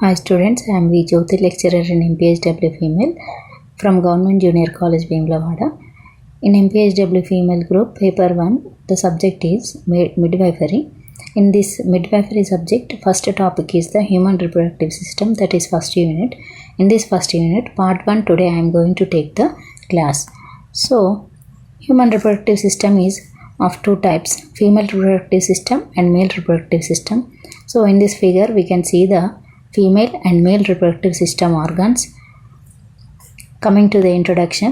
Hi students, I am V. Jyoti, lecturer in MPHW Female from Government Junior College, Bhimlavada. In MPHW Female group, paper 1, the subject is midwifery. In this midwifery subject, first topic is the human reproductive system, that is first unit. In this first unit, part 1, today I am going to take the class. So, human reproductive system is of two types, female reproductive system and male reproductive system. So, in this figure, we can see the female and male reproductive system organs. Coming to the introduction,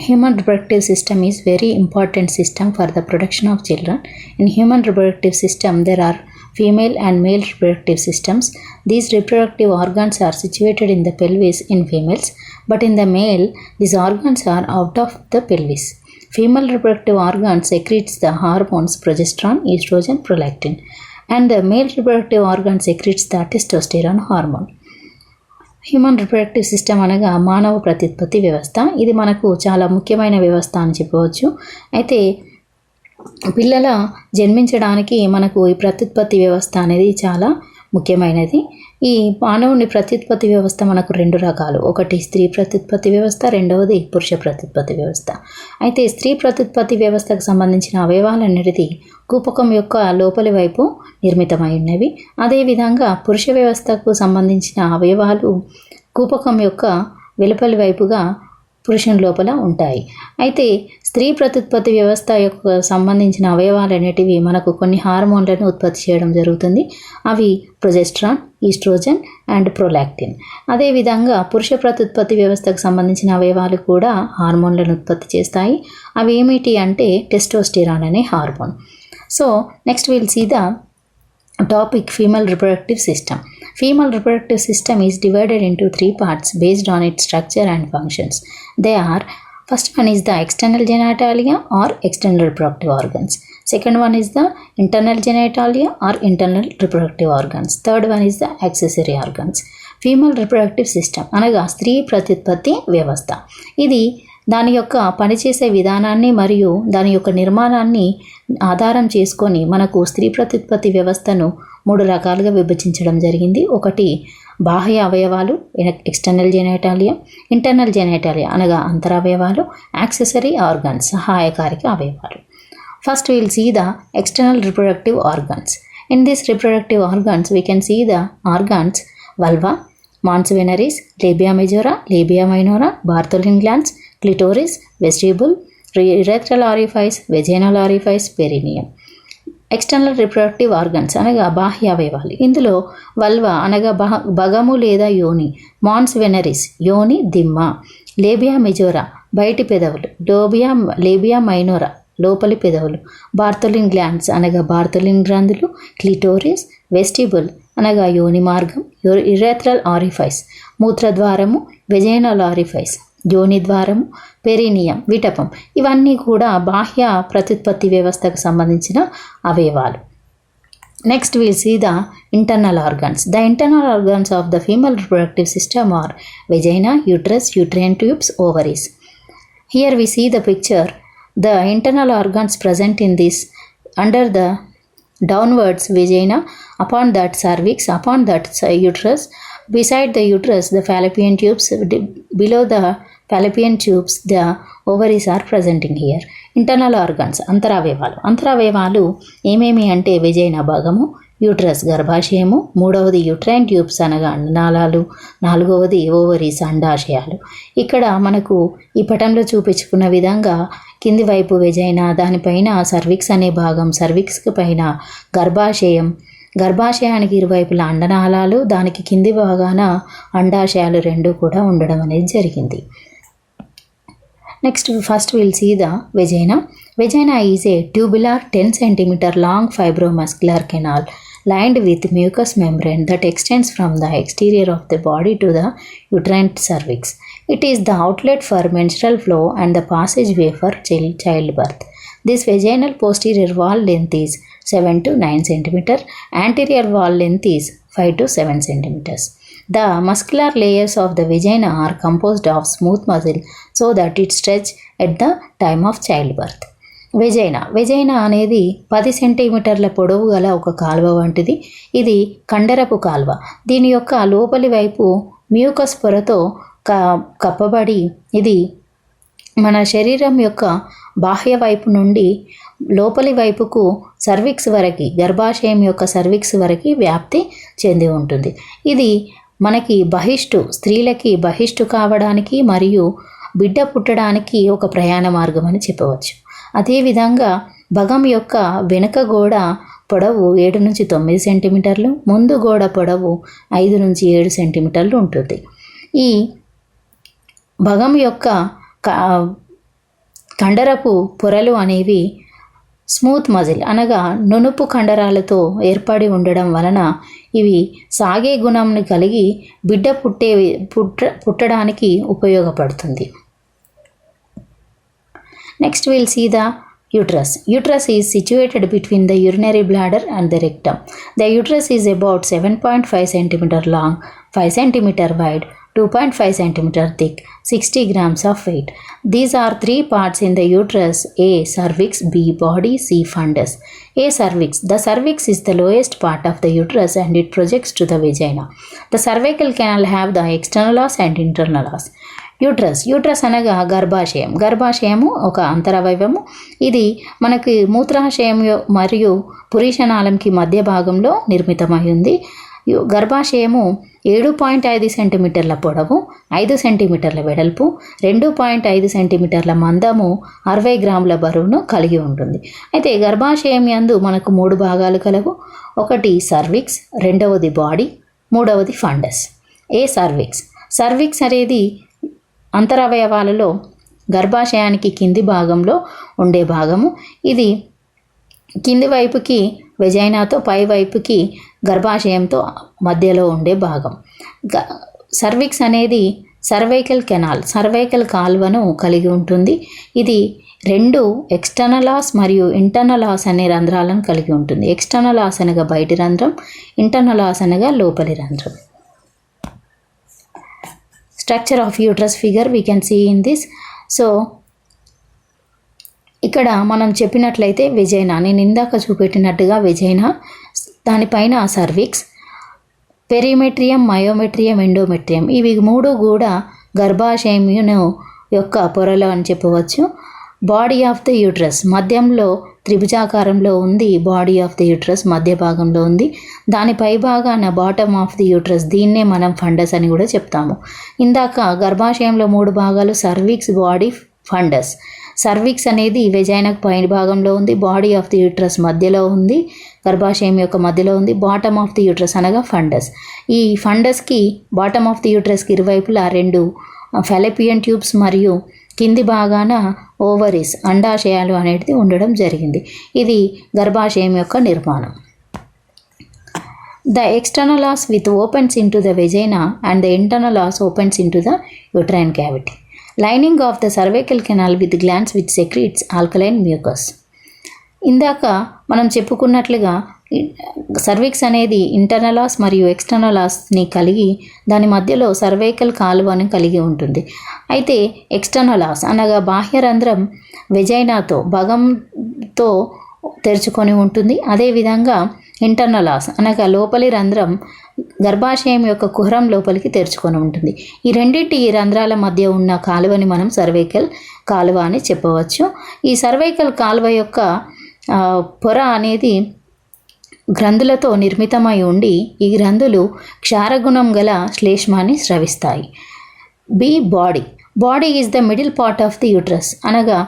human reproductive system is very important system for the production of children. In human reproductive system, there are female and male reproductive systems. These reproductive organs are situated in the pelvis in females, but in the male, these organs are out of the pelvis. Female reproductive organs secretes the hormones progesterone, estrogen, prolactin, and the male reproductive organ secretes the testosterone hormone. Human reproductive system అనగా మానవ ప్రత్యుత్పత్తి వ్యవస్థ. ఇది మనకు చాలా ముఖ్యమైన వ్యవస్థ అని చెప్పవచ్చు. అయితే పిల్లల జన్మించడానికి మనకు ఈ ప్రత్యుత్పత్తి వ్యవస్థ అనేది చాలా ముఖ్యమైనది. ఈ మానవుని ప్రత్యుత్పత్తి వ్యవస్థ మనకు రెండు రకాలు, ఒకటి స్త్రీ ప్రత్యుత్పత్తి వ్యవస్థ, రెండవది పురుష ప్రత్యుత్పత్తి వ్యవస్థ. అయితే స్త్రీ ప్రత్యుత్పత్తి వ్యవస్థకు సంబంధించిన అవయవాలన్నిటిది కూపకం యొక్క లోపలి వైపు నిర్మితమై ఉన్నవి. అదేవిధంగా పురుష వ్యవస్థకు సంబంధించిన అవయవాలు కూపకం యొక్క వెలుపలి వైపుగా పురుషుని లోపల ఉంటాయి. అయితే స్త్రీ ప్రత్యుత్పత్తి వ్యవస్థ యొక్క సంబంధించిన అవయవాలనేటివి మనకు కొన్ని హార్మోన్లను ఉత్పత్తి చేయడం జరుగుతుంది. అవి ప్రొజెస్ట్రాన్, ఈస్ట్రోజన్ అండ్ ప్రొలాక్టిన్. అదేవిధంగా పురుష ప్రత్యుత్పత్తి వ్యవస్థకు సంబంధించిన అవయవాలు కూడా హార్మోన్లను ఉత్పత్తి చేస్తాయి. అవి ఏమిటి అంటే టెస్టోస్టెరాన్ అనే hormone. So next will see the topic female reproductive system. Female reproductive system is divided into three parts based on its structure and functions. They are, first one is the external genitalia or external reproductive organs. Second one is the internal genitalia or internal reproductive organs. Third one is the accessory organs. Female reproductive system అనగా స్త్రీ ప్రత్యుత్పత్తి వ్యవస్థ. ఇది దాని యొక్క పనిచేసే విధానాన్ని మరియు దాని యొక్క నిర్మాణాన్ని ఆధారం చేసుకొని మనకు స్త్రీ ప్రత్యుత్పత్తి వ్యవస్థను మూడు రకాలుగా విభజించడం జరిగింది. ఒకటి బాహ్య అవయవాలు, ఎక్స్టర్నల్ జెనైటాలియా, ఇంటర్నల్ జెనైటాలియా అనగా అంతరవయవాలు, యాక్సెసరీ ఆర్గన్స్ సహాయకారిక అవయవాలు. First will see the external reproductive organs. In this reproductive organs we can see the organs vulva, mons veneris, labia majora, labia minora, Bartholin glands, clitoris, vestibule, urethral orifice, vaginal orifice, perineum. External reproductive organs అనగా బాహ్య అవయవాలు. ఇందులో vulva అనగా భగము లేదా యోని, మాన్స్ వెనరిస్ యోని దిమ్మ, లేబియా majora బయటి పెదవులు, లేబియా మైనోరా లోపలి పెదవులు, బార్థోలిన్ గ్లాండ్స్ అనగా బార్థోలిన్ గ్రంథులు, క్లిటోరిస్, వెస్టిబుల్ అనగా యోని మార్గం, యురేథ్రల్ ఆరిఫైస్ మూత్రద్వారము, వెజైనల్ ఆరిఫైస్ యోని ద్వారము, పెరినియం విటపం. ఇవన్నీ కూడా బాహ్య ప్రత్యుత్పత్తి వ్యవస్థకు సంబంధించిన అవయవాలు. Next will see the internal organs. The internal organs of the female reproductive system are vagina, uterus, uterine tubes, ovaries. Here we see the picture. The internal organs present in this under the downwards vagina, upon that cervix, upon that uterus, beside the uterus the fallopian tubes, below the fallopian tubes the ovaries are presenting here. Internal organs అంతరవయవాలు ఏమేమి అంటే vagina భాగము, uterus గర్భాశయము, మూడవది uterine tubes అనగా అండనాళాలు, నాలుగవది ovaries అండాశయాలు. ఇక్కడ మనకు ఈ పటంలో చూపించుకున్న విధంగా కింది వైపు వెజైనా, దానిపైన సర్విక్స్ అనే భాగం, సర్విక్స్కి పైన గర్భాశయం, గర్భాశయానికి ఇరువైపుల అండనాళాలు, దానికి కింది భాగాన అండాశయాలు రెండు కూడా ఉండడం అనేది జరిగింది. Next first will see the vagina. Vagina is a tubular 10 cm long fibromuscular canal lined with mucous membrane that extends from the exterior of the body to the uterine cervix. It is the outlet for menstrual flow and the passageway for childbirth. This vaginal posterior wall length is 7 to 9 cm. Anterior wall length is 5 to 7 cm. The muscular layers of the vagina are composed of smooth muscle so that it stretches at the time of childbirth. Vagina అనేది 10 సెంటీమీటర్ల పొడవు గల ఒక కాలువ వంటిది. ఇది కండరపు కాలువ. దీని యొక్క లోపలి వైపు మ్యూకస్ పొరతో కప్పబడి ఇది మన శరీరం యొక్క బాహ్య వైపు నుండి లోపలి వైపుకు సర్విక్స్ వరకు, గర్భాశయం యొక్క సర్విక్స్ వరకు వ్యాప్తి చెంది ఉంటుంది. ఇది మనకి స్త్రీలకి బహిష్టు కావడానికి మరియు బిడ్డ పుట్టడానికి ఒక ప్రయాణ మార్గం అని చెప్పవచ్చు. అదేవిధంగా భగం యొక్క వెనుక గోడ పొడవు 7 నుంచి 9 సెంటీమీటర్లు, ముందు గోడ పొడవు 5 నుంచి 7 సెంటీమీటర్లు ఉంటుంది. ఈ భగం యొక్క కండరపు పొరలు అనేవి స్మూత్ మజిల్ అనగా నునుపు కండరాలతో ఏర్పడి ఉండడం వలన ఇవి సాగే గుణంను కలిగి బిడ్డ పుట్టడానికి ఉపయోగపడుతుంది. Next we will see the uterus. Uterus is situated between the urinary bladder and the rectum. The uterus is about 7.5 cm long, 5 cm wide, 2.5 cm thick, 60 grams of weight. These are 3 parts in the uterus: A. Cervix, B. Body, C. Fundus. A. Cervix. The cervix is the lowest part of the uterus and it projects to the vagina. The cervical canal have the external os and internal os. Uterus అనగా గర్భాశయము ఒక అంతరవయవము. ఇది మనకి మూత్రాశయం మరియు పురీషనాళంకి మధ్య భాగంలో నిర్మితమై ఉంది. గర్భాశయము 7.5 సెంటీమీటర్ల పొడవు, 5 సెంటీమీటర్ల వెడల్పు, 2.5 సెంటీమీటర్ల మందము, 60 గ్రాముల బరువును కలిగి ఉంటుంది. అయితే గర్భాశయం యందు మనకు 3 భాగాలు కలవు. ఒకటి సర్విక్స్, రెండవది బాడీ, మూడవది ఫండస్. సర్విక్స్ అనేది అంతరవయవాలలో గర్భాశయానికి కింది భాగంలో ఉండే భాగము. ఇది కింది వైపుకి వెజైనాతో, పై వైపుకి గర్భాశయంతో మధ్యలో ఉండే భాగం. సర్విక్స్ అనేది సర్వైకల్ కాల్వను కలిగి ఉంటుంది. ఇది 2 ఎక్స్టర్నల్ ఆస్ మరియు ఇంటర్నల్ ఆస్ అనే రంధ్రాలను కలిగి ఉంటుంది. ఎక్స్టర్నల్ ఆస్ అనగా బయటి రంధ్రం, ఇంటర్నల్ ఆస్ అనగా లోపలి రంధ్రం. Structure of uterus figure we can see in this. So ఇక్కడ మనం చెప్పినట్లయితే వెజైనా, నేను ఇందాక చూపెట్టినట్టుగా వెజైనా, దానిపైన సర్విక్స్, పెరిమెట్రియం, మయోమెట్రియం, ఎండోమెట్రియం, ఇవి 3 కూడా గర్భాశయం యొక్క పొరలు అని చెప్పవచ్చు. బాడీ ఆఫ్ ద యూట్రస్ మధ్యంలో త్రిభుజాకారంలో ఉంది. బాడీ ఆఫ్ ద యూట్రస్ మధ్య భాగంలో ఉంది. దాని పై భాగాన బాటమ్ ఆఫ్ ది యూట్రస్, దీన్నే మనం ఫండస్ అని కూడా చెప్తాము. ఇందాక గర్భాశయంలో 3 భాగాలు సర్విక్స్, బాడీ, ఫండస్. సర్విక్స్ అనేది వెజైనాకు పై భాగంలో ఉంది. బాడీ ఆఫ్ ది యూట్రస్ మధ్యలో ఉంది, గర్భాశయం యొక్క మధ్యలో ఉంది. బాటమ్ ఆఫ్ ది యూట్రస్ అనగా ఫండస్. ఈ ఫండస్కి, బాటమ్ ఆఫ్ ది యూట్రస్కి ఇరువైపులా 2 ఫెలోపియన్ ట్యూబ్స్ మరియు కింది భాగాన ఓవరీస్, అండాశయాలు అనేది ఉండడం జరిగింది. ఇది గర్భాశయం యొక్క నిర్మాణం. The external os with opens into the vagina and the internal os opens into the uterine cavity. Lining of the cervical canal with glands which secretes alkaline mucus. ఇందాక మనం చెప్పుకున్నట్లుగా సర్విక్స్ అనేది ఇంటర్నల్ ఆస్ మరియు ఎక్స్టర్నల్ ఆస్ని కలిగి దాని మధ్యలో cervical కాలువను కలిగి ఉంటుంది. అయితే ఎక్స్టర్నల్ ఆస్ అనగా బాహ్య రంధ్రం వెజైనాతో, భగంతో తెరుచుకొని ఉంటుంది. అదేవిధంగా ఇంటర్నల్ ఆస్ అనగా లోపలి రంధ్రం గర్భాశయం యొక్క కుహరం లోపలికి తెరుచుకొని ఉంటుంది. ఈ రెండింటి రంధ్రాల మధ్య ఉన్న కాలువని మనం సర్వైకల్ కాలువ అని చెప్పవచ్చు. ఈ సర్వైకల్ కాలువ యొక్క పొర అనేది గ్రంథులతో నిర్మితమై ఉండి ఈ గ్రంథులు క్షారగుణం గల శ్లేష్మాన్ని స్రవిస్తాయి. B body is the middle part of the uterus అనగా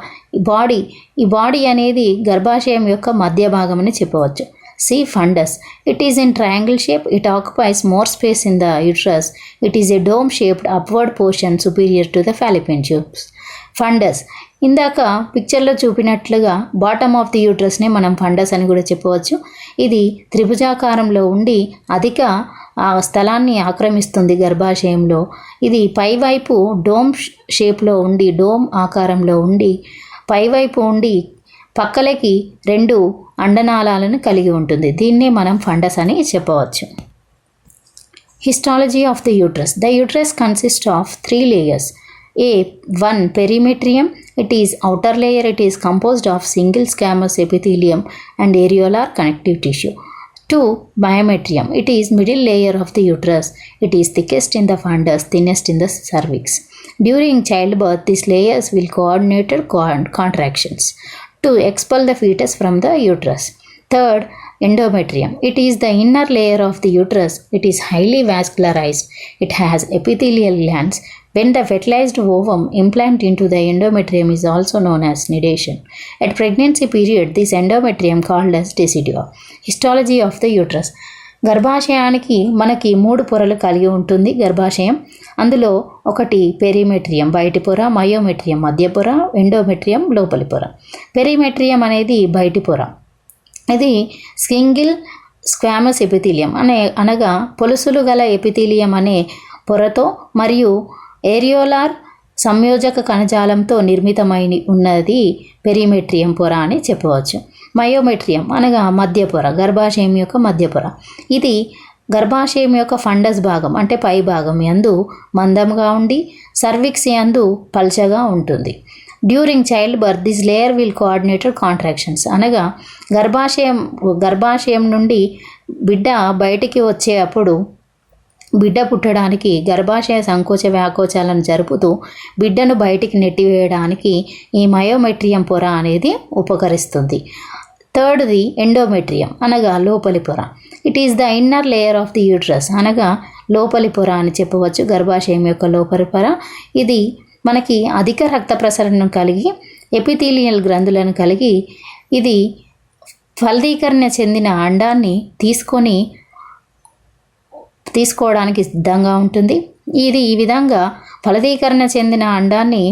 ఈ బాడీ అనేది గర్భాశయం యొక్క మధ్య భాగం అని చెప్పవచ్చు. C fundus. It is in triangle shape. It occupies more space in the uterus. It is a dome shaped upward portion superior to the fallopian tubes. Fundus ఇందాక పిక్చర్లో చూపినట్లుగా బాటమ్ ఆఫ్ ది యూట్రస్ని మనం ఫండస్ అని కూడా చెప్పవచ్చు. ఇది త్రిభుజాకారంలో ఉండి అధిక స్థలాన్ని ఆక్రమిస్తుంది గర్భాశయంలో. ఇది పైవైపు డోమ్ షేప్లో ఉండి, డోమ్ ఆకారంలో ఉండి పైవైపు ఉండి పక్కలకి 2 అండనాళాలను కలిగి ఉంటుంది. దీన్నే మనం ఫండస్ అని చెప్పవచ్చు. Histology of the uterus. The uterus consist of 3 layers. A. 1. Perimetrium. It is outer layer. It is composed of single squamous epithelium and areolar connective tissue. 2. Myometrium. It is middle layer of the uterus. It is thickest in the fundus, thinnest in the cervix. During childbirth, these layers will coordinate contractions to expel the fetus from the uterus. 3rd, endometrium. It is the inner layer of the uterus. It is highly vascularized. It has epithelial glands. When the fertilized ovum implant into the endometrium is also known as nidation. At pregnancy period, this endometrium called as decidua. Histology of the uterus. గర్భాశయానికి మనకి 3 పొరలు కలిగి ఉంటుంది గర్భాశయం. అందులో ఒకటి perimetrium బయటి పొర, myometrium మధ్య పొర, ఎండోమెట్రియం లోపలి పొర. పెరిమెట్రియం అనేది బయటి పొర. ఇది సింగిల్ స్క్వామస్ ఎపిథీలియం అనగా పొలుసులు గల ఎపిథీలియం అనే పొరతో మరియు ఏరియోలార్ సంయోజక కణజాలంతో నిర్మితమై ఉన్నది పెరిమెట్రియం పొర అని చెప్పవచ్చు. మయోమెట్రియం అనగా మధ్య పొర, గర్భాశయం యొక్క మధ్య పొర. ఇది గర్భాశయం యొక్క ఫండస్ భాగం అంటే పై భాగం యందు మందంగా ఉండి సర్విక్స్ యందు పల్చగా ఉంటుంది. During child birth this layer will coordinated contractions అనగా గర్భాశయం నుండి బిడ్డ బయటికి వచ్చే అప్పుడు బిడ్డ పుట్టడానికి గర్భాశయ సంకోచ వ్యాకోచాలను జరుపుతూ బిడ్డను బయటికి నెట్టివేయడానికి ఈ మయోమెట్రియం పొర అనేది ఉపకరిస్తుంది. 3ది ఎండోమెట్రియం అనగా లోపలి పొర. It is the inner layer of the uterus అనగా లోపలి పొర అని చెప్పవచ్చు. గర్భాశయం యొక్క లోపలి పొర. ఇది మనకి అధిక రక్త ప్రసరణను కలిగి ఎపిథీలియల్ గ్రంథులను కలిగి ఇది ఫలదీకరణ చెందిన అండాన్ని తీసుకోవడానికి సిద్ధంగా ఉంటుంది. ఇది ఈ విధంగా ఫలదీకరణ చెందిన అండాన్ని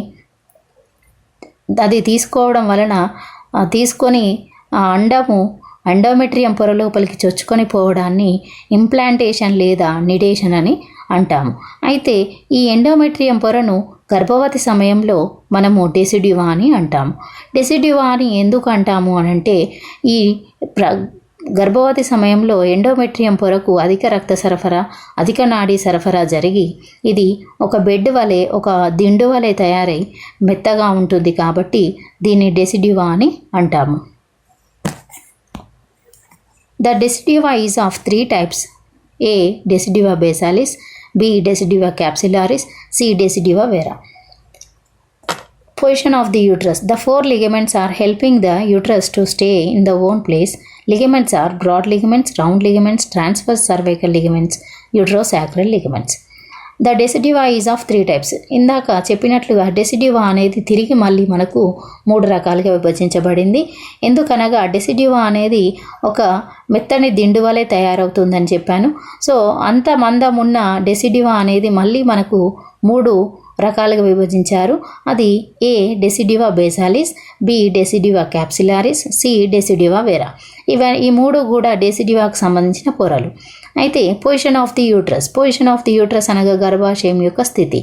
అది తీసుకోవడం వలన తీసుకొని ఆ అండము ఎండోమెట్రియం పొర లోపలికి చొచ్చుకొని పోవడాన్ని ఇంప్లాంటేషన్ లేదా నిడేషన్ అని అంటాము. అయితే ఈ ఎండోమెట్రియం పొరను గర్భవతి సమయంలో మనము డెసిడ్యువా అని అంటాము. డెసిడ్యువా అని ఎందుకు అంటాము అనంటే ఈ గర్భవతి సమయంలో ఎండోమెట్రియం పొరకు అధిక రక్త సరఫరా, అధిక నాడీ సరఫరా జరిగి ఇది ఒక బెడ్ వలె, ఒక దిండు వలె తయారై మెత్తగా ఉంటుంది కాబట్టి దీన్ని డెసిడ్యువా అని అంటాము. The decidua is of 3 types. A. Decidua basalis, B. Decidua capsularis, C. Decidua vera. Position of the uterus. The 4 ligaments are helping the uterus to stay in the own place. Ligaments are broad ligaments, round ligaments, transverse cervical ligaments, uterosacral ligaments. The decidua is of 3 types. ఇందాక చెప్పినట్లుగా డెసిడ్యువా అనేది తిరిగి మళ్ళీ మనకు 3 రకాలుగా విభజించబడింది. ఎందుకనగా డెసిడ్యువా అనేది ఒక మెత్తని దిండు వలె తయారవుతుందని చెప్పాను. సో అంత మందం ఉన్న డెసిడ్యువా అనేది మళ్ళీ మనకు 3 రకాలుగా విభజించారు. అది ఏ డెసిడ్యువా బేసాలిస్, బి డెసిడ్యువా క్యాప్సిలారిస్, సి డెసిడ్యువా వేరా. ఈ 3 కూడా డెసిడ్యువాకు సంబంధించిన పొరలు. అయితే పొజిషన్ ఆఫ్ ది యూట్రస్ అనగా గర్భాశయం యొక్క స్థితి.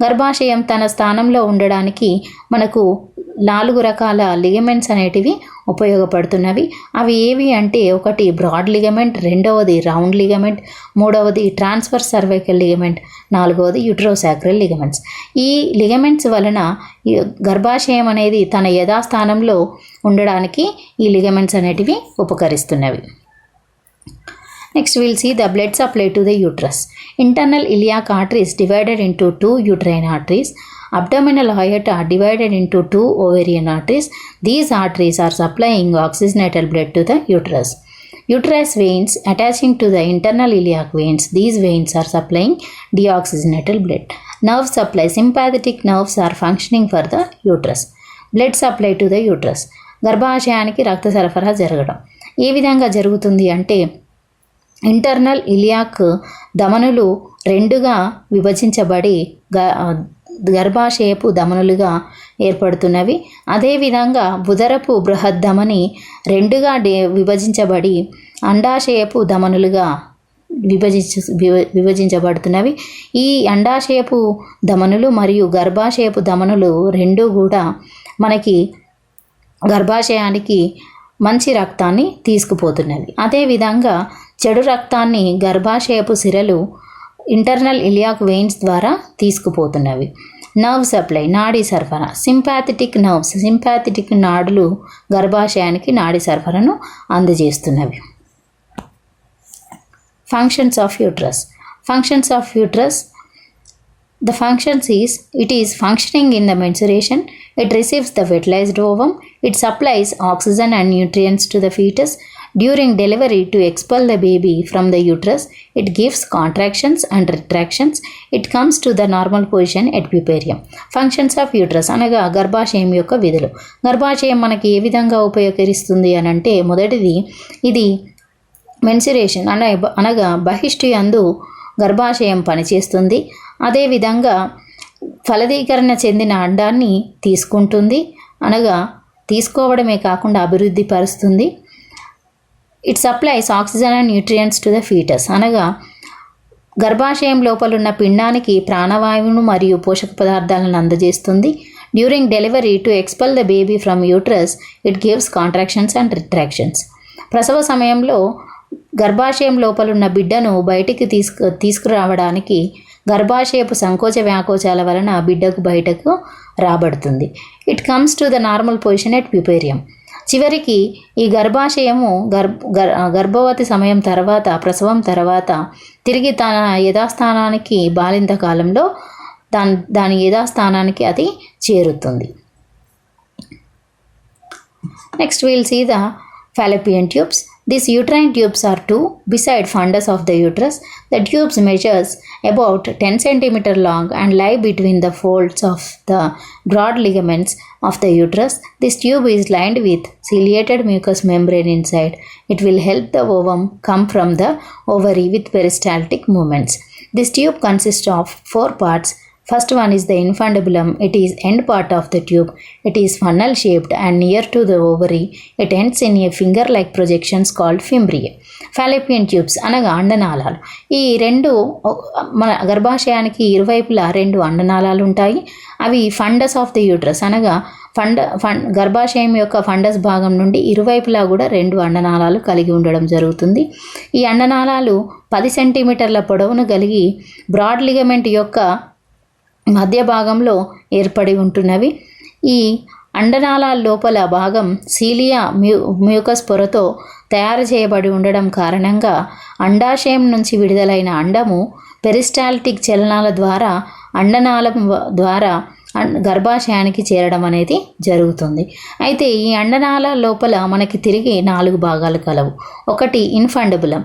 గర్భాశయం తన స్థానంలో ఉండడానికి మనకు 4 రకాల లిగమెంట్స్ అనేటివి ఉపయోగపడుతున్నవి. అవి ఏవి అంటే ఒకటి బ్రాడ్ లిగమెంట్, రెండవది రౌండ్ లిగమెంట్, మూడవది ట్రాన్స్వర్స్ సర్వైకల్ లిగమెంట్, నాలుగవది యూట్రోసాక్రల్ లిగమెంట్స్. ఈ లిగమెంట్స్ వలన గర్భాశయం అనేది తన యథాస్థానంలో ఉండడానికి ఈ లిగమెంట్స్ అనేటివి ఉపకరిస్తున్నవి. Next we will see the blood supply to the uterus. Internal iliac artery is divided into 2 uterine arteries. Abdominal aorta are divided into 2 ovarian arteries. These arteries are supplying oxygenated blood to the uterus. Uterus veins attaching to the internal iliac veins. These veins are supplying deoxygenated blood. Nerve supply. Sympathetic nerves are functioning for the uterus. Blood supply to the uterus. గర్భాశయానికి రక్త సరఫరా జరగడం ఏ విధంగా జరుగుతుంది అంటే internal iliac ధమనులు 2గా విభజించబడి గర్భాశయపు ధమనులుగా ఏర్పడుతున్నవి. అదేవిధంగా ఉదరపు బృహద్ధమని 2గా విభజించబడి అండాశయపు ధమనులుగా విభజించబడుతున్నవి. ఈ అండాశయపు ధమనులు మరియు గర్భాశయపు ధమనులు 2 కూడా మనకి గర్భాశయానికి మంచి రక్తాన్ని తీసుకుపోతున్నవి. అదేవిధంగా చెడు రక్తాన్ని గర్భాశయపు సిరలు ఇంటర్నల్ ఇలియాక్ వెయిన్స్ ద్వారా తీసుకుపోతున్నవి. నర్వ్ సప్లై నాడీ సరఫరా. సింపాథెటిక్ నర్వ్స్ సింపాథెటిక్ నాడులు గర్భాశయానికి నాడీ సరఫరాను అందజేస్తున్నవి. Functions of uterus. Functions of uterus. The functions is, it is functioning in the menstruation, it receives the fertilized ovum, it supplies oxygen and nutrients to the fetus. During delivery, to expel the baby from the uterus, it gives contractions and retractions. It comes to the normal position at puerperium. Functions of uterus అనగా గర్భాశయం యొక్క విధులు. గర్భాశయం మనకి ఏ విధంగా ఉపయోగిస్తుంది అని అంటే, మొదటిది ఇది మెన్సురేషన్ అనగా బహిష్టు యందు గర్భాశయం పనిచేస్తుంది. అదేవిధంగా ఫలదీకరణ చెందిన అండాన్ని తీసుకుంటుంది, అనగా తీసుకోవడమే కాకుండా అభివృద్ధి పరుస్తుంది. It supplies oxygen and nutrients to the fetus అనగా గర్భాశయం లోపలున్న పిండానికి ప్రాణవాయువును మరియు పోషక పదార్థాలను అందజేస్తుంది. During delivery, to expel the baby from uterus, it gives contractions and retractions. ప్రసవ సమయంలో గర్భాశయం లోపలున్న బిడ్డను బయటికి తీసుకురావడానికి గర్భాశయపు సంకోచ వ్యాకోచాల వలన బిడ్డకు బయటకు రాబడుతుంది. It comes to the normal position at puerperium. చివరికి ఈ గర్భాశయము గర్భవతి సమయం తర్వాత, ప్రసవం తర్వాత తిరిగి తన యథాస్థానానికి బాలింత కాలంలో దాని యథాస్థానానికి అది చేరుతుంది. Next will see the fallopian tubes. These uterine tubes are two beside fundus of the uterus. The tubes measures about 10 cm long and lie between the folds of the broad ligaments of the uterus. This tube is lined with ciliated mucous membrane inside. It will help the ovum come from the ovary with peristaltic movements. This tube consists of 4 parts. First one is the infundibulum. It is end part of the tube. It is funnel shaped and near to the ovary. It ends in a finger like projections called fimbriae. Fallopian tubes అనగా అండనాళాలు. ఈ రెండు మన గర్భాశయానికి ఇరువైపులా 2 అండనాళాలు ఉంటాయి. అవి fundus of the uterus అనగా గర్భాశయం యొక్క ఫండస్ భాగం నుండి ఇరువైపులా కూడా 2 అండనాళాలు కలిగి ఉండడం జరుగుతుంది. ఈ అండనాళాలు 10 సెంటీమీటర్ల పొడవును కలిగి బ్రాడ్ లిగమెంట్ యొక్క మధ్య భాగంలో ఏర్పడి ఉంటున్నవి. ఈ అండనాళాల లోపల భాగం సీలియా మ్యూకస్ పొరతో తయారు చేయబడి ఉండడం కారణంగా అండాశయం నుంచి విడుదలైన అండము పెరిస్టాల్టిక్ చలనాల ద్వారా అండనాళం ద్వారా గర్భాశయానికి చేరడం అనేది జరుగుతుంది. అయితే ఈ అండనాళాల లోపల మనకి తిరిగి 4 భాగాలు కలవు. ఒకటి ఇన్ఫండిబులం.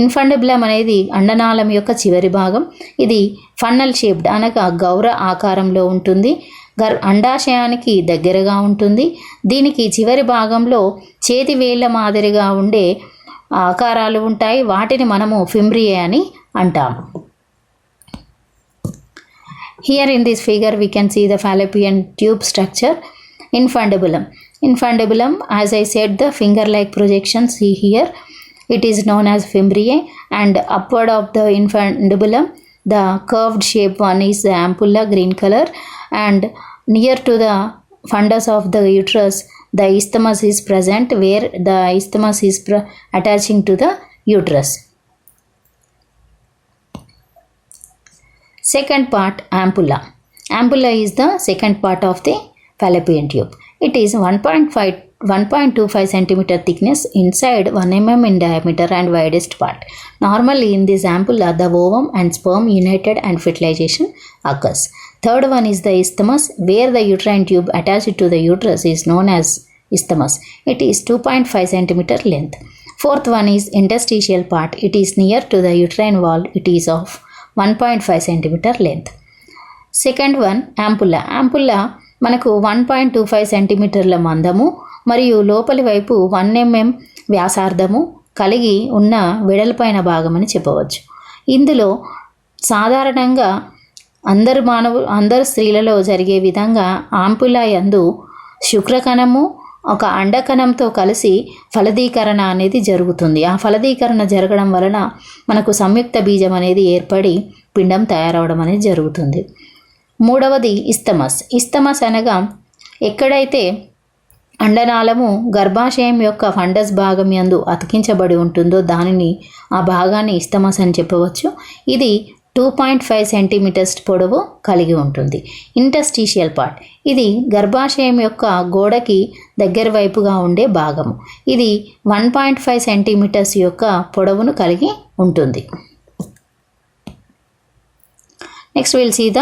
ఇన్ఫండిబులం అనేది అండనాళం యొక్క చివరి భాగం. ఇది ఫన్నల్ షేప్డ్ అనగా గౌర ఆకారంలో ఉంటుంది. అండాశయానికి దగ్గరగా ఉంటుంది. దీనికి చివరి భాగంలో చేతి వేళ్ల మాదిరిగా ఉండే ఆకారాలు ఉంటాయి. వాటిని మనము ఫింబ్రియే అని అంటాము. Here in this figure we can see the fallopian tube structure. Infundibulum, as I said, the finger like projection, see here, it is known as fimbriae, and upward of the infundibulum the curved shape one is the ampulla, green color, and near to the fundus of the uterus the isthmus is present, where the isthmus is attaching to the uterus. Second part, ampulla. Ampulla is the second part of the fallopian tube. It is 1.25 cm thickness inside, 1 mm in diameter and widest part. Normally in this ampulla the ovum and sperm united and fertilization occurs. Third one is the isthmus, where the uterine tube attached to the uterus is known as isthmus. It is 2.5 cm length. Fourth one is interstitial part. It is near to the uterine wall. It is of 1.5 cm length. Second one, ampulla. Ampulla మనకు 1.25 సెంటీమీటర్ల మందము మరియు లోపలి వైపు 1 mm వ్యాసార్థము కలిగి ఉన్న వెడల్పైన భాగం అని చెప్పవచ్చు. ఇందులో సాధారణంగా అందరు స్త్రీలలో జరిగే విధంగా ఆంపుల్లా యందు శుక్రకణము ఒక అండకణంతో కలిసి ఫలదీకరణ అనేది జరుగుతుంది. ఆ ఫలదీకరణ జరగడం వలన మనకు సంయుక్త బీజం అనేది ఏర్పడి పిండం తయారవడం అనేది జరుగుతుంది. మూడవది ఇస్తమస్ అనగా ఎక్కడైతే అండనాళము గర్భాశయం యొక్క ఫండస్ భాగం యందు అతికించబడి ఉంటుందో ఆ భాగాన్ని ఇస్తమస్ అని చెప్పవచ్చు. ఇది 2.5 సెంటీమీటర్స్ పొడవు కలిగి ఉంటుంది. ఇంటర్స్టీషియల్ పార్ట్, ఇది గర్భాశయం యొక్క గోడకి దగ్గర వైపుగా ఉండే భాగము. ఇది 1.5 సెంటీమీటర్స్ యొక్క పొడవును కలిగి ఉంటుంది. Next will see the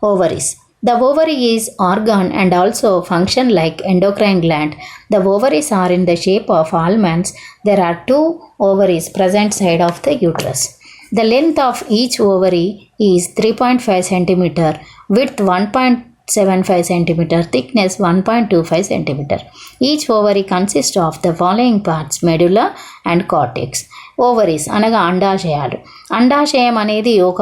ovaries. The ovary is organ and also function like endocrine gland. The ovaries are in the shape of almonds. There are 2 ovaries present side of the uterus. The length of each ovary is 3.5 cm, width 1.75 cm, thickness 1.25 cm. Each ovary consists of the following parts: medulla and cortex. Ovaries అనగా అండాశయాలు. అండాశయం అనేది ఒక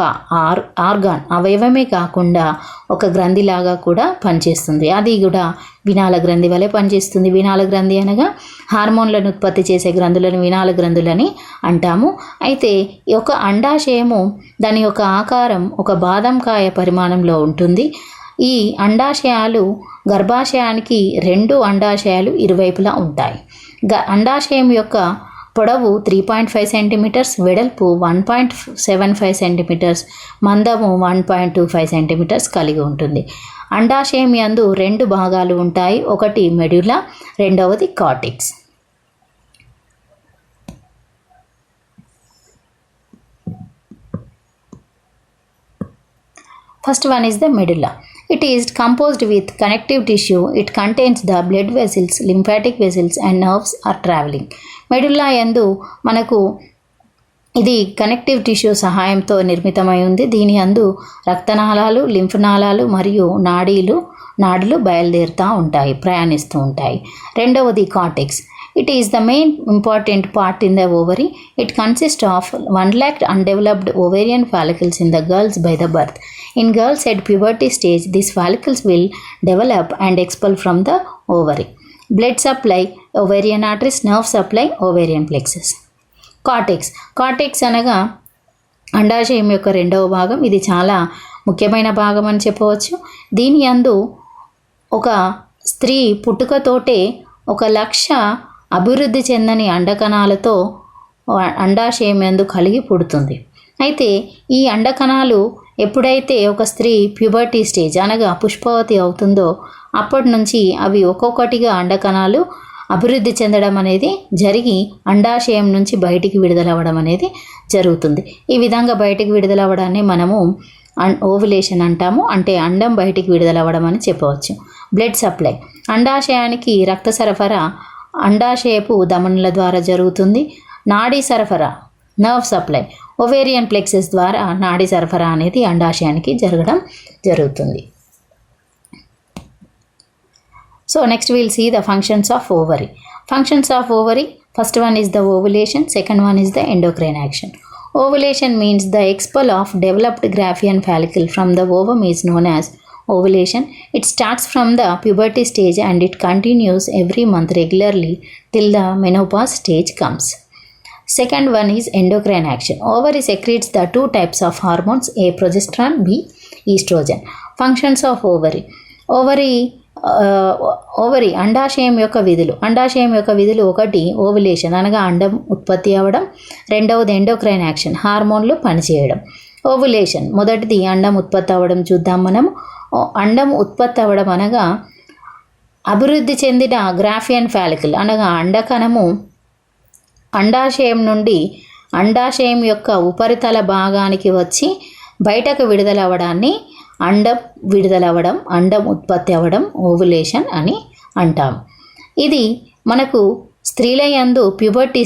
organ, అవయవమే కాకుండా ఒక గ్రంథిలాగా కూడా పనిచేస్తుంది. అది కూడా వినాల గ్రంథి వలె పనిచేస్తుంది. వినాల గ్రంథి అనగా హార్మోన్లను ఉత్పత్తి చేసే గ్రంథులను వినాల గ్రంథులని అంటాము. అయితే ఈ యొక్క అండాశయము దాని యొక్క ఆకారం ఒక బాదంకాయ పరిమాణంలో ఉంటుంది. ఈ అండాశయాలు గర్భాశయానికి 2 అండాశయాలు ఇరువైపులా ఉంటాయి. అండాశయం యొక్క పొడవు 3.5 సెంటీమీటర్స్, వెడల్పు 1.75 సెంటీమీటర్స్, మందము 1.25 సెంటీమీటర్స్ కలిగి ఉంటుంది. అండాశయం యందు 2 భాగాలు ఉంటాయి. ఒకటి మెడ్యులా, రెండవది cortex. First one is the medulla. It is composed with connective tissue. It contains the blood vessels, lymphatic vessels and nerves are traveling. Medulla యందు మనకు ఇది కనెక్టివ్ టిష్యూ సహాయంతో నిర్మితమై ఉంది. దీని యందు రక్తనాళాలు, లింఫ్ నాళాలు మరియు నాడులు బయలుదేరుతూ ఉంటాయి, ప్రయాణిస్తూ ఉంటాయి. రెండవది cortex. It is the main important part in the ovary. It consists of 1 lakh undeveloped ovarian follicles in the girls by the birth. In girls at puberty stage, these follicles will develop and expel from the ovary. Blood supply, ovarian arteries, nerve supply, ovarian plexus. Cortex అనగా అండాశయం యొక్క 2వ భాగం. ఇది చాలా ముఖ్యమైన భాగం అని చెప్పవచ్చు. దీని యందు ఒక స్త్రీ పుట్టుకతోటే 1 లక్ష అభివృద్ధి చెందని అండకణాలతో అండాశయం యందు కలిగి పుడుతుంది. అయితే ఈ అండకణాలు ఎప్పుడైతే ఒక స్త్రీ ప్యూబర్టీ స్టేజ్ అనగా పుష్పవతి అవుతుందో అప్పటి నుంచి అవి ఒక్కొక్కటిగా అండకణాలు అభివృద్ధి చెందడం అనేది జరిగి అండాశయం నుంచి బయటికి విడుదలవ్వడం అనేది జరుగుతుంది. ఈ విధంగా బయటికి విడుదలవ్వడాన్ని మనము ఓవులేషన్ అంటాము. అంటే అండం బయటికి విడుదలవ్వడం అని చెప్పవచ్చు. బ్లడ్ సప్లై, అండాశయానికి రక్త సరఫరా అండాశయపు ధమనుల ద్వారా జరుగుతుంది. నాడీ సరఫరా, నర్వ్ సప్లై, ఓవేరియన్ ప్లెక్సెస్ ద్వారా నాడీ సరఫరా అనేది అండాశయానికి జరగడం జరుగుతుంది. So next we will see the functions of ovary. Functions of ovary, first one is the ovulation, second one is the endocrine action. Ovulation means the expel of developed Graafian follicle from the ovum is known as ovulation. It starts from the puberty stage and it continues every month regularly till the menopause stage comes. Second one is endocrine action. Ovary secretes the 2 types of hormones, A progesterone, B estrogen. Functions of ovary. Ovary అండాశయం యొక్క విధులు ఒకటి ovulation అనగా అండం ఉత్పత్తి అవ్వడం, రెండవది endocrine action హార్మోన్లు పనిచేయడం. ఓవులేషన్ మొదటిది అండం ఉత్పత్తి అవ్వడం చూద్దాం మనం. అండం ఉత్పత్తి అవ్వడం అనగా అభివృద్ధి చెందిన గ్రాఫియన్ ఫాలికల్ అనగా అండకణము అండాశయం నుండి అండాశయం యొక్క ఉపరితల భాగానికి వచ్చి బయటకు విడుదలవ్వడాన్ని అండం ఉత్పత్తి అవ్వడం ఓవులేషన్ అని అంటాం. ఇది మనకు స్త్రీల యందు ప్యూబర్టీ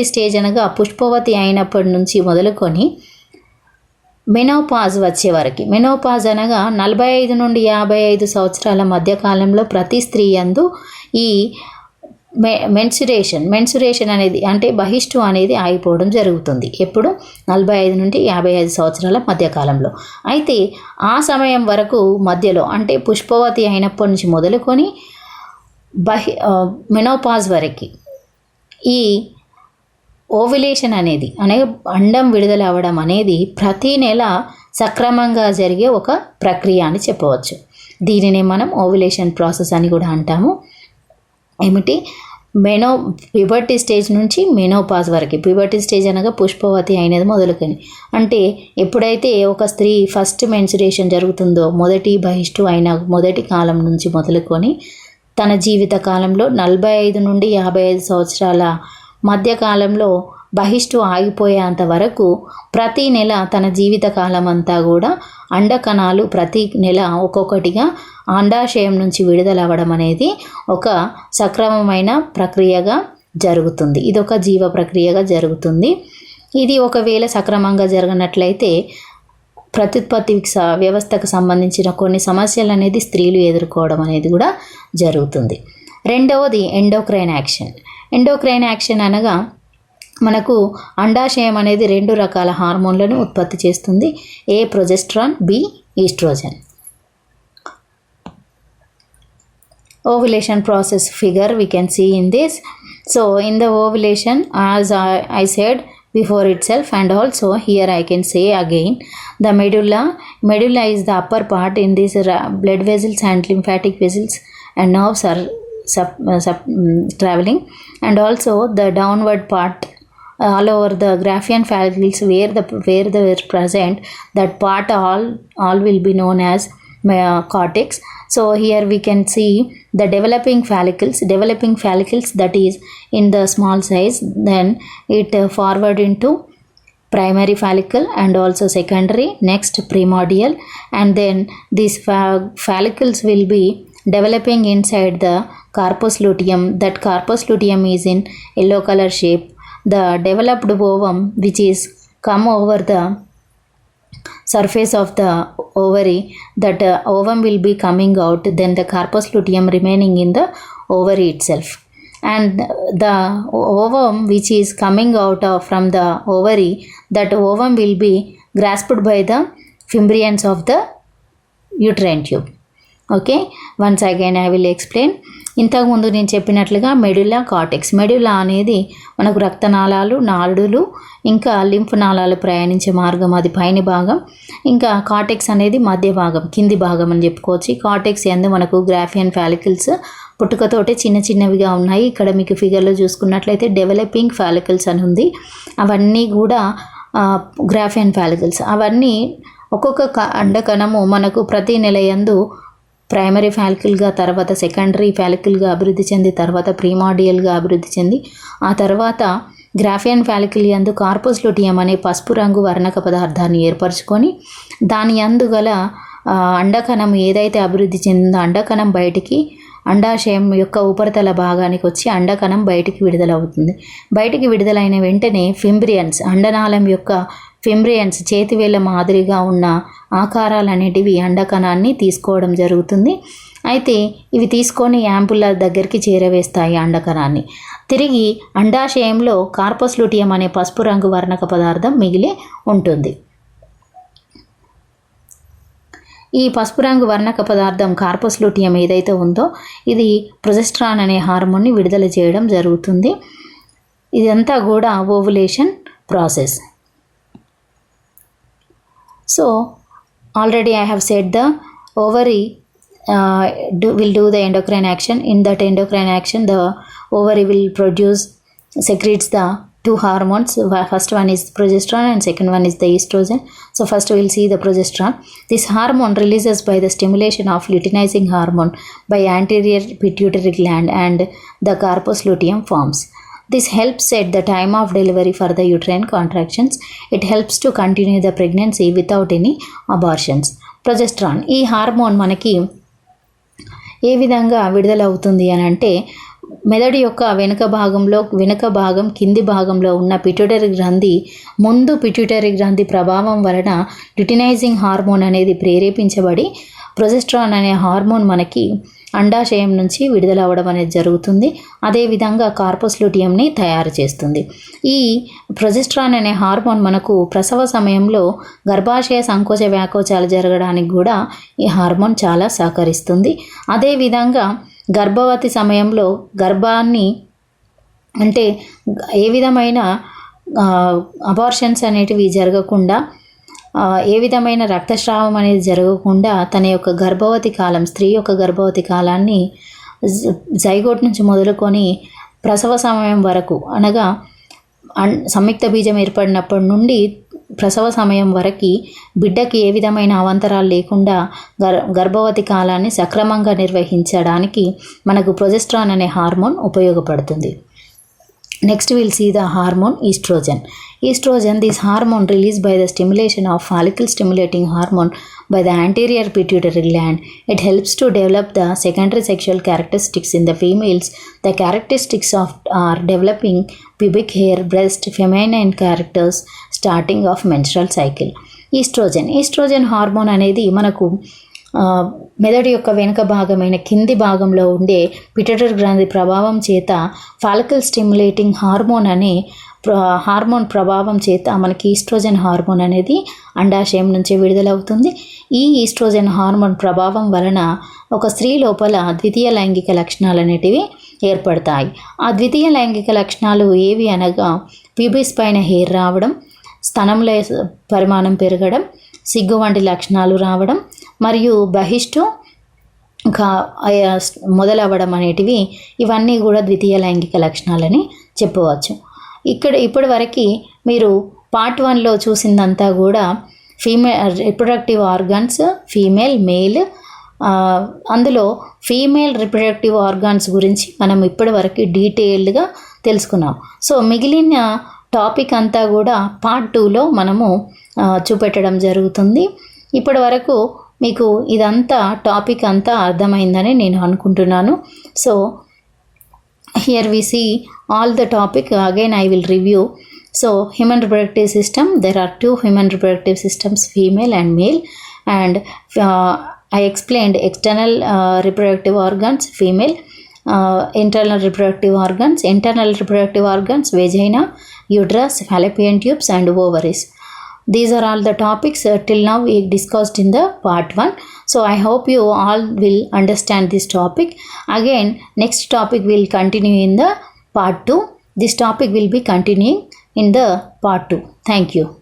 స్టేజ్ అనగా పుష్పవతి అయినప్పటి నుంచి మొదలుకొని మెనోపాజ్ వచ్చే వరకు. మెనోపాజ్ అనగా 45 నుండి 55 సంవత్సరాల మధ్యకాలంలో ప్రతి స్త్రీ యందు ఈ మెన్సురేషన్ అనేది అంటే బహిష్టు అనేది ఆగిపోవడం జరుగుతుంది. ఎప్పుడు 45 నుండి 55 సంవత్సరాల మధ్యకాలంలో. అయితే ఆ సమయం వరకు మధ్యలో అంటే పుష్పవతి అయినప్పటి నుంచి మొదలుకొని మెనోపాజ్ వరకు ఈ ఓవులేషన్ అనేది అనగా అండం విడుదల అవ్వడం అనేది ప్రతి నెల సక్రమంగా జరిగే ఒక ప్రక్రియ అని చెప్పవచ్చు. దీనినే మనం ఓవులేషన్ ప్రాసెస్ అని కూడా అంటాము. ఏమిటి? ప్యూబర్టీ స్టేజ్ నుంచి మెనోపాజ్ వరకు. ప్యూబర్టీ స్టేజ్ అనగా పుష్పవతి అయినది మొదలుకొని, అంటే ఎప్పుడైతే ఒక స్త్రీ ఫస్ట్ మెన్సురేషన్ జరుగుతుందో మొదటి కాలం నుంచి మొదలుకొని తన జీవిత కాలంలో 45 నుండి 55 సంవత్సరాల మధ్యకాలంలో బహిష్టు ఆగిపోయేంత వరకు ప్రతి నెల తన జీవిత కాలం అంతా కూడా అండకణాలు ప్రతి నెల ఒక్కొక్కటిగా అండాశయం నుంచి విడుదలవ్వడం అనేది ఒక సక్రమమైన ప్రక్రియగా జరుగుతుంది. ఇది ఒక జీవ ప్రక్రియగా జరుగుతుంది. ఇది ఒకవేళ సక్రమంగా జరగనట్లయితే ప్రత్యుత్పత్తి వ్యవస్థకు సంబంధించిన కొన్ని సమస్యలు అనేది స్త్రీలు ఎదుర్కోవడం అనేది కూడా జరుగుతుంది. రెండవది ఎండోక్రైన్ యాక్షన్. ఎండోక్రైన్ యాక్షన్ అనగా మనకు అండాశయం అనేది 2 రకాల హార్మోన్లను ఉత్పత్తి చేస్తుంది. A progesterone, B estrogen. Ovulation process figure we can see in this. So in the ovulation, as I said before itself, and also here I can say again, the medulla is the upper part. In this blood vessels and lymphatic vessels and nerves are traveling, and also the downward part all over the Graafian follicles where they are present, that part all will be known as cortex. So here we can see the developing follicles that is in the small size, then it forward into primary follicle and also secondary, next primordial, and then these follicles will be developing inside the corpus luteum. That corpus luteum is in yellow color shape. The developed ovum which is come over the surface of the ovary, that ovum will be coming out, then the corpus luteum remaining in the ovary itself, and the ovum which is coming out from the ovary, that ovum will be grasped by the fimbrians of the uterine tube. Okay, once again I will explain. ఇంతకుముందు నేను చెప్పినట్లుగా మెడులా, cortex. మెడులా అనేది మనకు రక్తనాళాలు, నాడులు, ఇంకా lymph నాళాలు ప్రయాణించే మార్గం, అది పైన భాగం. ఇంకా కార్టెక్స్ అనేది మధ్య భాగం, కింది భాగం అని చెప్పుకోవచ్చు. కార్టెక్స్ యందు మనకు గ్రాఫియన్ ఫాలికల్స్ పుట్టుకతోటే చిన్న చిన్నవిగా ఉన్నాయి. ఇక్కడ మీకు ఫిగర్లో చూసుకున్నట్లయితే డెవలపింగ్ ఫాలికల్స్ అని ఉంది. అవన్నీ కూడా గ్రాఫియన్ ఫాలికల్స్. అవన్నీ ఒక్కొక్క అండకణము మనకు ప్రతి నెల యందు ప్రైమరీ ఫాలికల్గా, తర్వాత సెకండరీ ఫాలికల్గా అభివృద్ధి చెంది, తర్వాత ప్రీమార్డియల్గా అభివృద్ధి చెంది, ఆ తర్వాత గ్రాఫియన్ ఫాలికల్ యందు కార్పస్ లూటియం అనే పసుపు రంగు వర్ణక పదార్థాన్ని ఏర్పరచుకొని దాని యందు గల అండకణం ఏదైతే అభివృద్ధి చెందిందో అండకణం బయటికి అండాశయం యొక్క ఉపరితల భాగానికి వచ్చి అండకణం బయటికి విడుదలవుతుంది. బయటికి విడుదలైన వెంటనే ఫింబ్రియన్స్, అండనాళం యొక్క ఫింబ్రియన్స్, చేతివేళ్ల మాదిరిగా ఉన్న ఆకారాలు అనేటివి అండకణాన్ని తీసుకోవడం జరుగుతుంది. అయితే ఇవి తీసుకొని యాంపుల్ల దగ్గరికి చేరవేస్తాయి అండకణాన్ని. తిరిగి అండాశయంలో కార్పస్ లూటియం అనే పసుపు రంగు వర్ణక పదార్థం మిగిలి ఉంటుంది. ఈ పసుపు రంగు వర్ణక పదార్థం కార్పస్ లూటియం ఏదైతే ఉందో ఇది ప్రొజెస్ట్రాన్ అనే హార్మోన్ని విడుదల చేయడం జరుగుతుంది. ఇదంతా కూడా ovulation process. So already I have said the ovary will do the endocrine action. In that endocrine action, the ovary will secretes the 2 hormones. First one is progesterone and second one is the estrogen. So first we will see the progesterone. This hormone releases by the stimulation of luteinizing hormone by anterior pituitary gland and the corpus luteum forms. This helps at the time of delivery for the uterine contractions. It helps to continue the pregnancy without any abortions. Progesterone, ఈ hormone మనకి ఏ విధంగా విడుదల అవుతుంది అని అంటే మెదడు యొక్క వెనుక భాగం కింది భాగంలో ఉన్న పిట్యూటరీ గ్రంథి ముందు పిట్యూటరీ గ్రంథి ప్రభావం వలన ల్యూటినైజింగ్ హార్మోన్ అనేది ప్రేరేపించబడి ప్రొజెస్ట్రాన్ అనే హార్మోన్ మనకి అండాశయం నుంచి విడుదలవ్వడం అనేది జరుగుతుంది. అదేవిధంగా కార్పస్ లూటియంని తయారు చేస్తుంది. ఈ ప్రొజెస్ట్రాన్ అనే హార్మోన్ మనకు ప్రసవ సమయంలో గర్భాశయ సంకోచ వ్యాకోచాలు జరగడానికి కూడా ఈ హార్మోన్ చాలా సహకరిస్తుంది. అదేవిధంగా గర్భవతి సమయంలో గర్భాన్ని అంటే ఏ విధమైన అబార్షన్స్ అనేటివి జరగకుండా, ఏ విధమైన రక్తస్రావం అనేది జరగకుండా తన యొక్క గర్భవతి కాలం, స్త్రీ యొక్క గర్భవతి కాలాన్ని జైగోట్ నుంచి మొదలుకొని ప్రసవ సమయం వరకు అనగా సంయుక్త బీజం ఏర్పడినప్పటి నుండి ప్రసవ సమయం వరకు బిడ్డకి ఏ విధమైన అవాంతరాలు లేకుండా గర్భవతి కాలాన్ని సక్రమంగా నిర్వహించడానికి మనకు ప్రొజెస్ట్రాన్ అనే హార్మోన్ ఉపయోగపడుతుంది. Next we'll see the hormone estrogen. Estrogen, this hormone released by the stimulation of follicle stimulating hormone by the anterior pituitary gland. It helps to develop the secondary sexual characteristics in the females. The characteristics are developing pubic hair, breast, feminine characters, starting of menstrual cycle. Estrogen hormone అనేది మనకు మెదడు యొక్క వెనుక భాగమైన కింది భాగంలో ఉండే pituitary గ్రంథి ప్రభావం చేత ఫాలికల్ స్టిమ్యులేటింగ్ హార్మోన్ అనే హార్మోన్ ప్రభావం చేత మనకి ఈస్ట్రోజన్ హార్మోన్ అనేది అండాశయం నుంచి విడుదలవుతుంది. ఈ ఈస్ట్రోజన్ హార్మోన్ ప్రభావం వలన ఒక స్త్రీ లోపల ద్వితీయ లైంగిక లక్షణాలు అనేటివి ఏర్పడతాయి. ఆ ద్వితీయ లైంగిక లక్షణాలు ఏవి అనగా ప్యూబిస్ పైన హెయిర్ రావడం, స్తనంలో పరిమాణం పెరగడం, సిగ్గు వంటి లక్షణాలు రావడం మరియు బహిష్టు మొదలవ్వడం అనేటివి ఇవన్నీ కూడా ద్వితీయ లైంగిక లక్షణాలని చెప్పవచ్చు. ఇప్పటి వరకు మీరు పార్ట్ 1లో చూసిందంతా కూడా female reproductive organs, female, male. అందులో ఫీమేల్ రిప్రొడక్టివ్ ఆర్గాన్స్ గురించి మనం ఇప్పటి వరకు డీటెయిల్డ్గా తెలుసుకున్నాం. సో మిగిలిన టాపిక్ అంతా కూడా పార్ట్ 2లో మనము చూపెట్టడం జరుగుతుంది. ఇప్పటి వరకు మీకు ఇదంతా టాపిక్ అంతా అర్థమైందని నేను అనుకుంటున్నాను. So here we see all the topic again I will review. So human reproductive system, there are 2 human reproductive systems, female and male, and I explained external reproductive organs, female, internal reproductive organs, vagina, uterus, fallopian tubes and ovaries. These are all the topics till now we discussed in the part 1. So I hope you all will understand this topic. Again, next topic will continue in the part 2. This topic will be continuing in the part 2. Thank you.